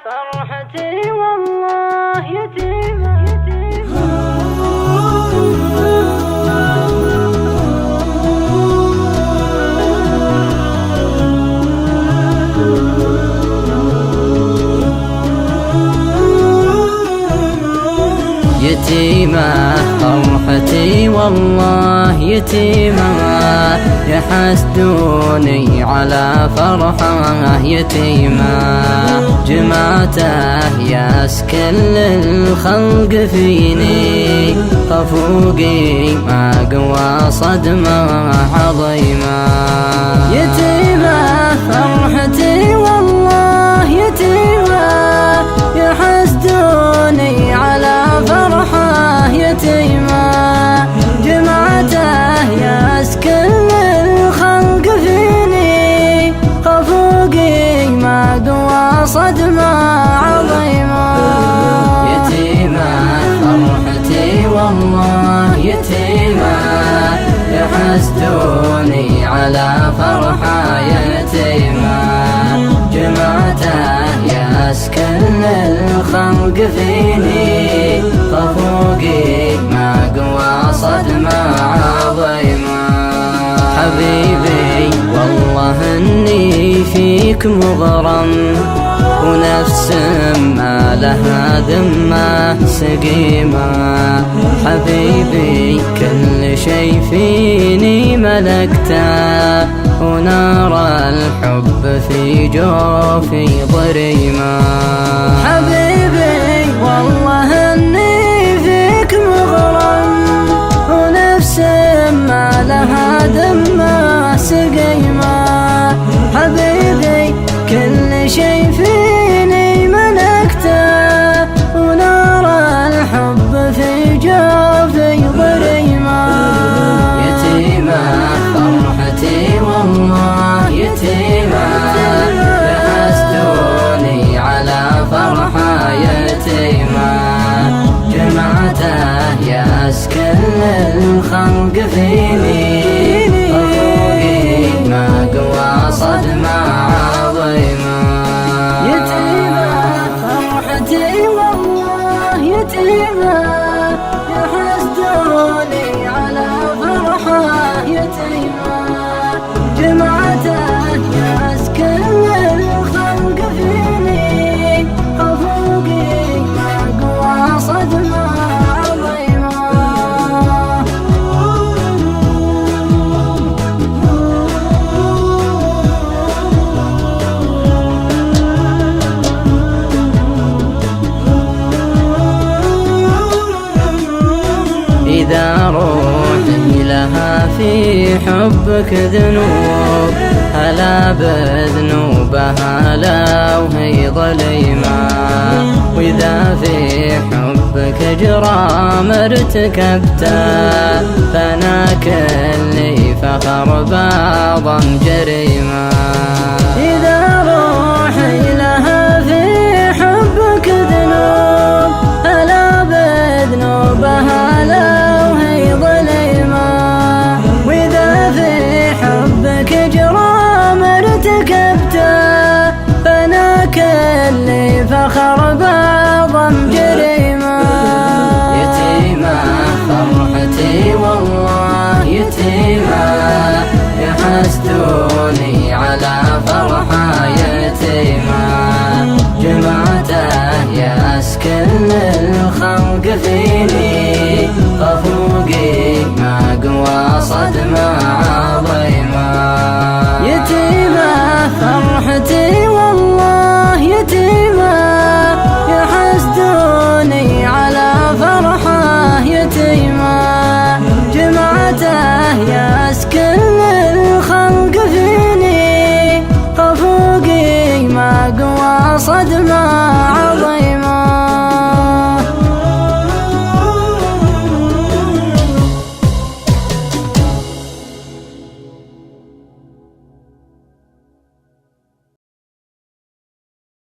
فرحتي والله يتيمة يتيمة فرحتي والله يتيمة، يحسدوني على فرحة يتيمة. جمعته ياس كل الخلق فيني، خفوقي ما قوى صدمة عظيمة. يتيمة فرحتي والله يتيمة، يحسدوني على فرحة يتيمة. جمعته ياس كل الخلق فيني، خفوقي ما قوى صدمة عظيمة. يتيمة فرحتي والله يتيمة، يحسدوني على فرحة يتيمة. جمعته ياس كل الخلق فيني، خفوقي ما قوى صدمة عظيمة. حبيبي والله اني فيك مغرم، ونفس ما لها ذمة سقيمة. حبيبي كل شي فيني ملكته، ونار الحب في جوفي ضريمة. حبيبي والله اني فيك مغرم، ونفس ما لها ذمة سقيمة. حبيبي كل شي فيني ملكته، ونار الحب في جوفي ضريمة. يتيمة فرحتي والله يتيمة، يحسدوني على فرحة يتيمة. جمعته ياس كل الخلق فيني، خفوقي ما قوى صدمة عظيمة. يتيمة فرحتي والله يتيمة، يحسدوني على فرحة يتيمة. جمعته ياس كل الخلق فيني، خفوقي ما قوى صدمة عظيمة. إذا روحي لها في حبك ذنوب، هلا بذنوبها لو هي ظليمة. وإذا في حبك جرام ارتكبته، فأنا كلي فخر بعضا جريمة. إذا روحي لها في حبك ذنوب، هلا بذنوبها لو هي ظليمة. وإذا في حبك جرام ارتكبته، فأنا كلي فخر بعضا جريمة. يتيمة فرحتي والله يتيمة، يحسدوني على فرحة يتيمة. جمعته ياس كل الخلق فيني، خفوقي ما قوى صدمة